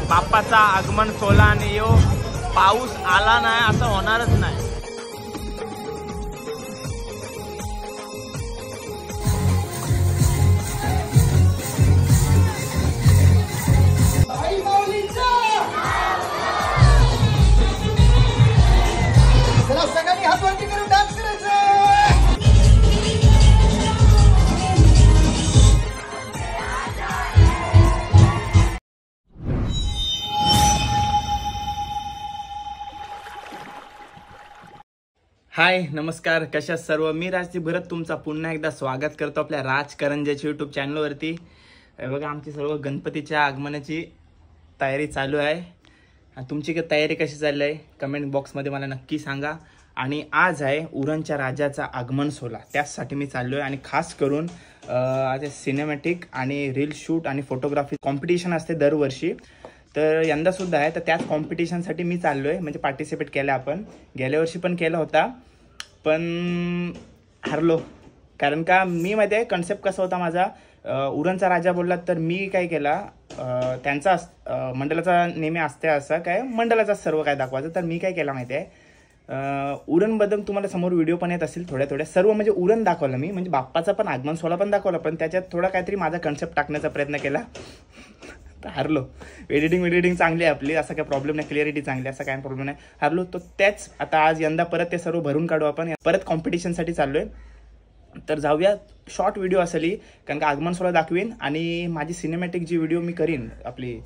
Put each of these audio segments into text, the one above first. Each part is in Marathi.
बाप्पाचा आगमन सोहळा आणि यो पाऊस आला नाही असं होणारच नाही. सगळ्यांनी हात वरती करून डान्स करायचं. हाय नमस्कार, कशा सर्व. मी राजदीप भरत तुमचा पुन्हा एकदा स्वागत करतो आपल्या राजकरंजाच्या यूट्यूब चॅनलवरती. बघा आमची सर्व गणपतीच्या आगमनाची तयारी चालू आहे. तुमची तयारी कशी चालली आहे कमेंट बॉक्समध्ये मला नक्की सांगा. आणि आज आहे उरणच्या राजाचा आगमन सोहळा, त्याचसाठी मी चाललो आहे. आणि खास करून आज सिनेमॅटिक आणि रील शूट आणि फोटोग्राफी कॉम्पिटिशन असते दरवर्षी, तर यंदासुद्धा आहे. तर त्याच कॉम्पिटिशनसाठी मी चाललो आहे, म्हणजे पार्टिसिपेट केलं. आपण गेल्या वर्षी पण केला होता पण हरलो. कारण का मी माहिती आहे कन्सेप्ट कसा होता माझा. उरणचा राजा बोलला तर मी काय केला, त्यांचा मंडळाचा नेहमी असते असा काय मंडळाचा सर्व काय दाखवायचं. तर मी काय केला माहिती आहे, उरणबद्दल तुम्हाला समोर व्हिडिओ पण येत असतील थोड्या सर्व, म्हणजे उरण दाखवलं मी, म्हणजे बाप्पाचा पण आगमन सोहळा पण दाखवला, पण त्याच्यात थोडा काहीतरी माझा कन्सेप्ट टाकण्याचा प्रयत्न केला. हरलो. एडिटिंग चांगली आहे आपली, असा काय प्रॉब्लेम नाही, क्लिअरिटी चांगली, असा काय प्रॉब्लेम नाही. हरलो तो त्याच. आता आज यंदा परत ते सर्व भरून काढू आपण. परत कॉम्पिटिशनसाठी चाललो आहे. तर जाऊया. शॉर्ट व्हिडिओ असेल ही, कारण का आगमन सोहळा दाखवीन आणि माझी सिनेमॅटिक जी व्हिडिओ मी करीन आपली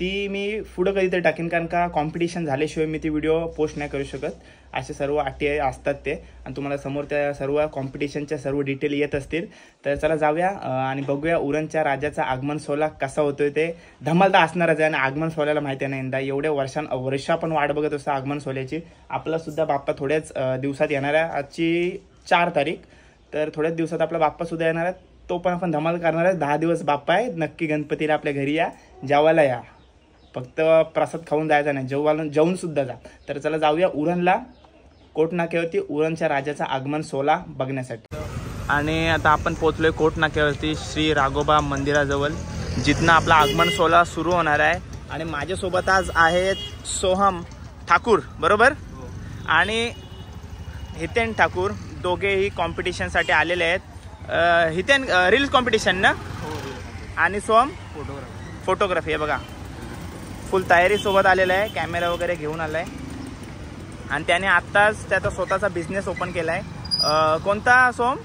ती मी पुढं कधीतरी टाकेन, कारण का कॉम्पिटिशन झाल्याशिवाय मी ती व्हिडिओ पोस्ट नाही करू शकत. असे सर्व अटी असतात ते, आणि तुम्हाला समोर त्या सर्व कॉम्पिटिशनच्या सर्व डिटेल येत असतील. तर चला जाऊया आणि बघूया उरणच्या राजाचा आगमन सोहळा कसा होतोय. ते धमाल तर असणारच आहे. आणि आगमन सोहळ्याला माहिती आहे ना, यंदा एवढ्या वर्ष आपण वाट बघत असतो आगमन सोहळ्याची. आपला सुद्धा बाप्पा थोड्याच दिवसात येणार आहे. आजची 4 तारीख, तर थोड्याच दिवसात आपला बाप्पा सुद्धा येणार आहे. तो पण आपण धमाल करणार आहे. 10 दिवस बाप्पा आहे. नक्की गणपतीला आपल्या घरी या, जेवायला या. फक्त प्रसाद खाऊन जायचा नाही, जेवून सुद्धा जा. तर चला जाऊया उरणला, कोट नाक्यावरती उरणच्या राजाचा आगमन सोहळा बघण्यासाठी. आणि आता आपण पोहोचलोय कोट नाक्यावरती श्री राघोबा मंदिराजवळ, जिथनं आपला आगमन सोहळा सुरू होणार आहे. आणि माझ्यासोबत आज आहेत सोहम ठाकूर बरोबर आणि हितेन ठाकूर, दोघेही कॉम्पिटिशनसाठी आलेले आहेत. हितेन रील्स कॉम्पिटिशन ना, आणि सोहम फोटोग्राफी. आहे बघा फुल तयारी सोबत आलेला आहे, कॅमेरा वगैरे घेऊन आलाय. आणि त्याने आत्ताच त्याचा स्वतःचा बिझनेस ओपन केला आहे. कोणता सोहम?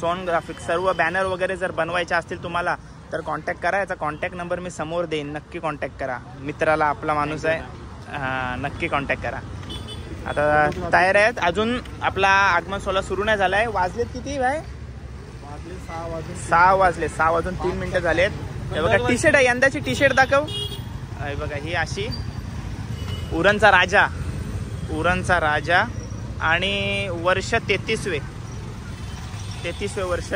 सोन ग्राफिक्स. सर्व बॅनर वगैरे जर बनवायचे असतील तुम्हाला तर कॉन्टॅक्ट करा. याचा कॉन्टॅक्ट नंबर मी समोर देईन, नक्की कॉन्टॅक्ट करा. मित्राला आपला माणूस आहे, नक्की कॉन्टॅक्ट करा. आता तयार आहेत. अजून आपला आगमन सोहळा सुरू नाही झाला आहे. वाजलेत किती भाई? 6 वाजले. 6 वाजून 3 मिनिटं झालेत. हे बघा टी शर्ट आहे, यंदाची टी शर्ट दाखव. बघा ही अशी उरणचा राजा आणि वर्ष 33वे वर्ष.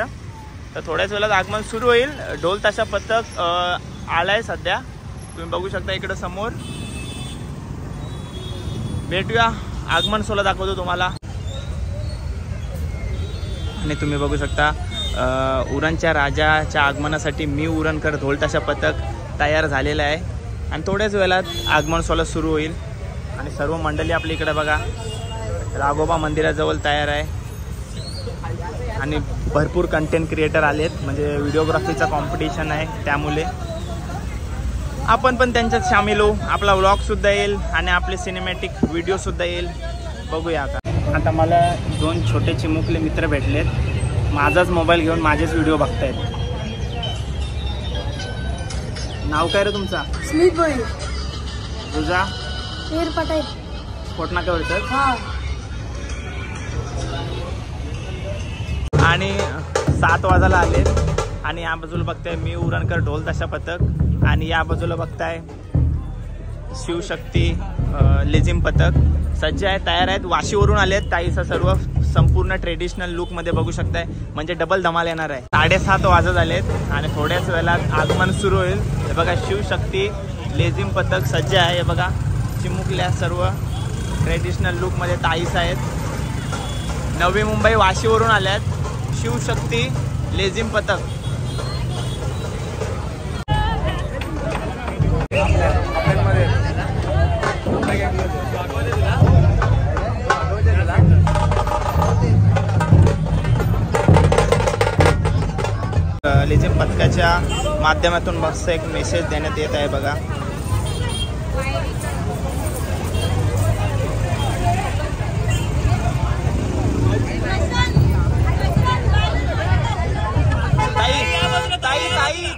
तर थोड्याच वेळात आगमन सुरू होईल. ढोल ताशा पथक आलाय सध्या, तुम्ही बघू शकता इकडं समोर. भेटूया, आगमन सोहळा दाखवतो तुम्हाला. आणि तुम्ही बघू शकता उरणच्या राजाच्या आगमनासाठी मी उरणकर ढोल ताशा पथक तयार झालेलं आहे. आणि थोड्याच वेळात आगमन सोहळा सुरू होईल. आणि सर्व मंडळी आपल्या इकडे बघा राघोबा मंदिराजवळ तयार आहे. आणि भरपूर कंटेंट क्रिएटर आलेत, म्हणजे व्हिडिओग्राफीचा कॉम्पिटिशन आहे, त्यामुळे आपण पण त्यांच्यात सामील होऊ. आपला व्लॉगसुद्धा येईल आणि आपले सिनेमॅटिक व्हिडिओसुद्धा येईल. बघूया. आता मला 2 छोटे चिमुकले मित्र भेटलेत, माझाच मोबाईल घेऊन माझेच व्हिडिओ बघतायत. नाव काय रे तुमचा? स्मित भाई. तुझा? पटेल. कोट नाक्यावरच. आणि 7 वाजायला आले. आणि या बाजूला बघताय मी उरणकर ढोल ताशा पथक, आणि या बाजूला बघताय शिवशक्ती लेझिम पथक सज्ज आहे, तयार आहेत. वाशीवरून आलेत. ताईचा सर्व संपूर्ण ट्रेडिशनल लुक मध्ये बघू शकताय, म्हणजे डबल धमाल येणार आहे. 7:30 वाजत आलेत आणि थोड्याच वेळात आगमन सुरू होईल. हे बघा शिवशक्ती लेझिम पथक सज्ज आहे. हे बघा चिमुकल्या सर्व ट्रेडिशनल लुक मध्ये ताईस आहेत. नवी मुंबई वाशीवरून आल्यात. शिवशक्ती लेझिम पथक. लेझिम पथकाच्या माध्यमातून मस्त एक मेसेज देण्यात येत आहे बघा.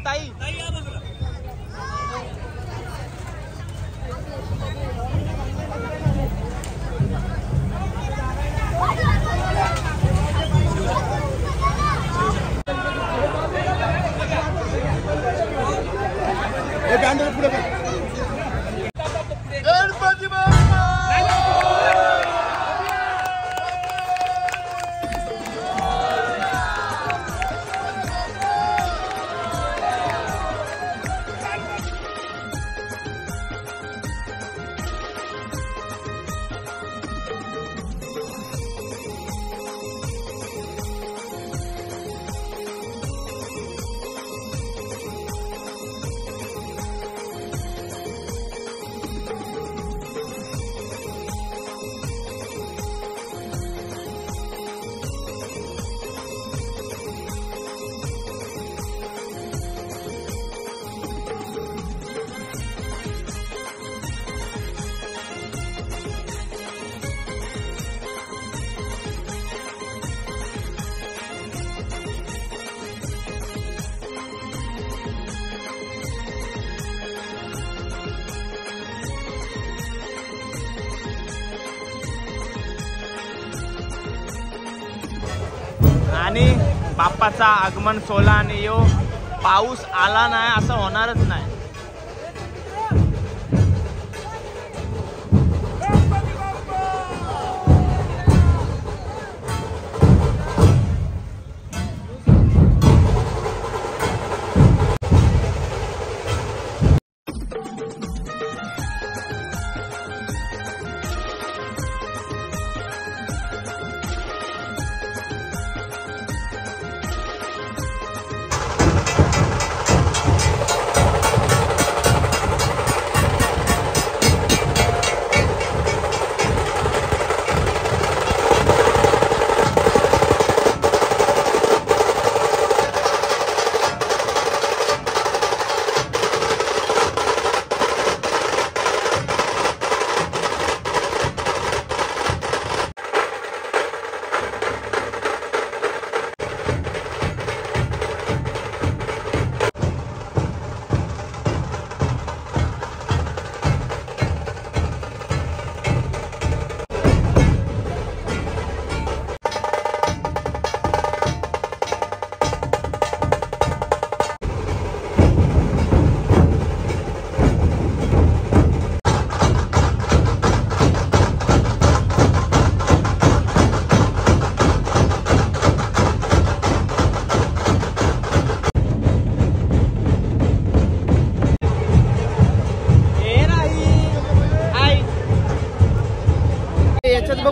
ताई आणि बाप्पाचा आगमन सोहळा आणि यो पाऊस आला नाही असं होणारच नाही.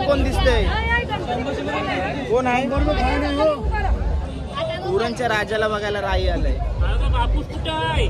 कोण दिसतंय? कोण आहे? उरणच्या राजाला बघायला राई आलंय. बापूस कुठं आहे?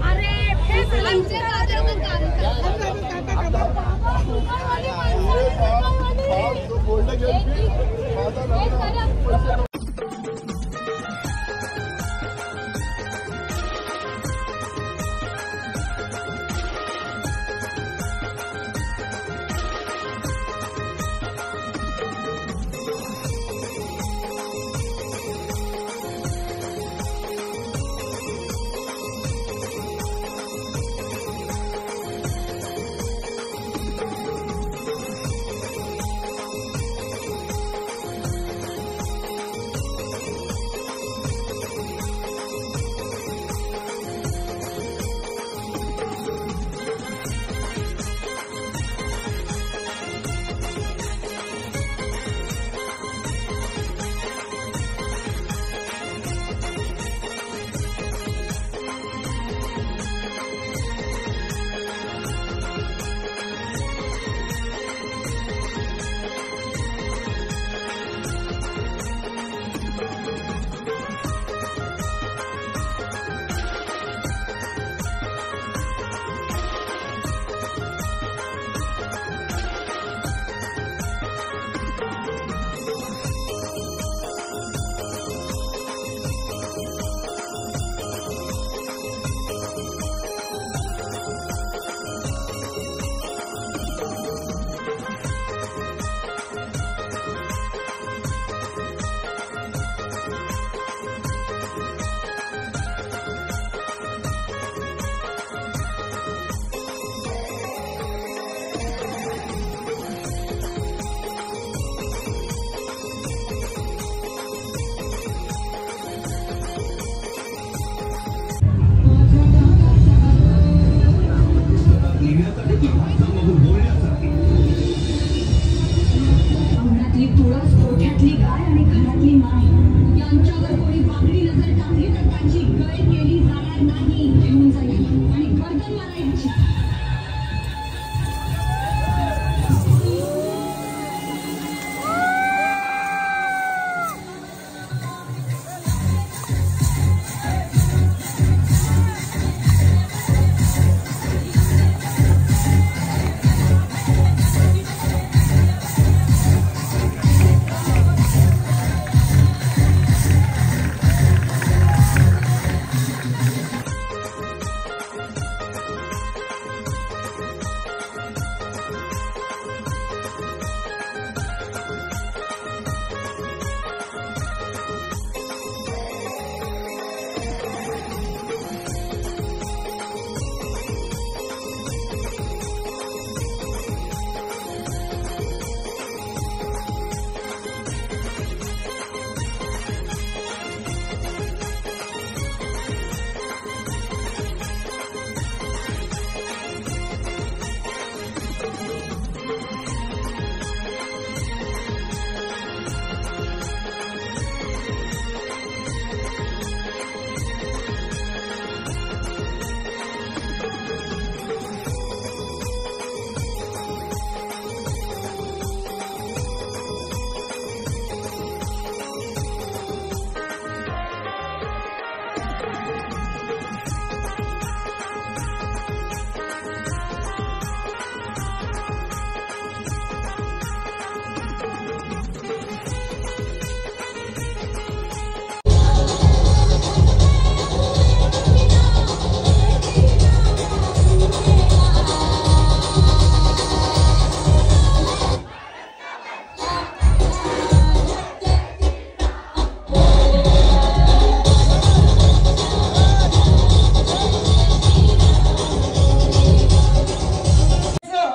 आगळी नजर टाकली तर त्यांची गय केली जाणार नाही. घेऊन जाईल आणि गर्दन मारायची.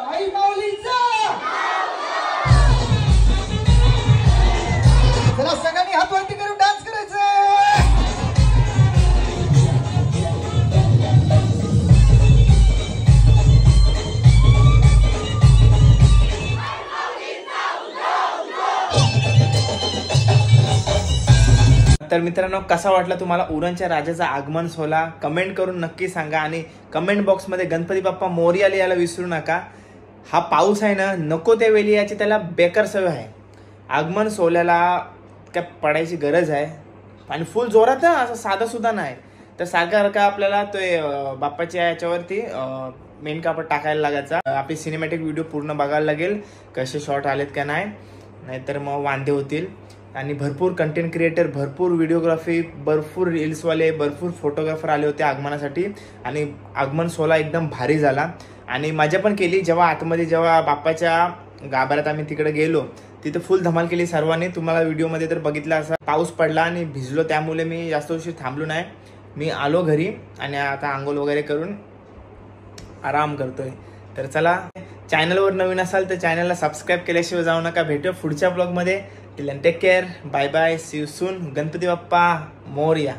आई माऊलींचा. चला सगळ्यांनी हात वरती करून डान्स करायचं. तर मित्रांनो, कसा वाटला तुम्हाला उरणच्या राजाचा आगमन सोहळा? कमेंट करून नक्की सांगा आणि कमेंट बॉक्समध्ये गणपती बाप्पा मोरया लिहायला विसरू नका. हा पाऊस आहे ना, नको त्या वेळी याची त्याला बेकार सवय आहे. आगमन सोहळ्याला काय पडायची गरज आहे आणि फुल जोरात आहे, असं साधा सुद्धा नाही. तर सारखा आपल्याला तो बाप्पाच्या याच्यावरती मेन कापड टाकायला लागायचा. आपली सिनेमॅटिक व्हिडिओ पूर्ण बघायला लागेल, कसे शॉट आलेत का नाही, नाहीतर मग वांदे होतील. आणि भरपूर कंटेंट क्रिएटर, भरपूर व्हिडिओग्राफी, भरपूर रील्सवाले, भरपूर फोटोग्राफर आले होते आगमनासाठी. आणि आगमन सोहळा एकदम भारी झाला आणि मजा पण केली. जेव्हा बाप्पाच्या गाभाऱ्यात आम्ही तिकडे गेलो, तिथे फुल धमाल केली सर्वांनी. तुम्हाला व्हिडिओमध्ये तर बघितलं, असा पाऊस पडला आणि भिजलो, त्यामुळे मी जास्त उशीर थांबलो नाही. मी आलो घरी आणि आता आंघोळ वगैरे करून आराम करतोय. तर चला, चॅनलवर नवीन असाल तर चॅनलला सबस्क्राईब केल्याशिवाय जाऊ नका. भेटूया पुढच्या ब्लॉगमध्ये. Till take care, bye bye, see you soon. Ganpati Bappa Morya.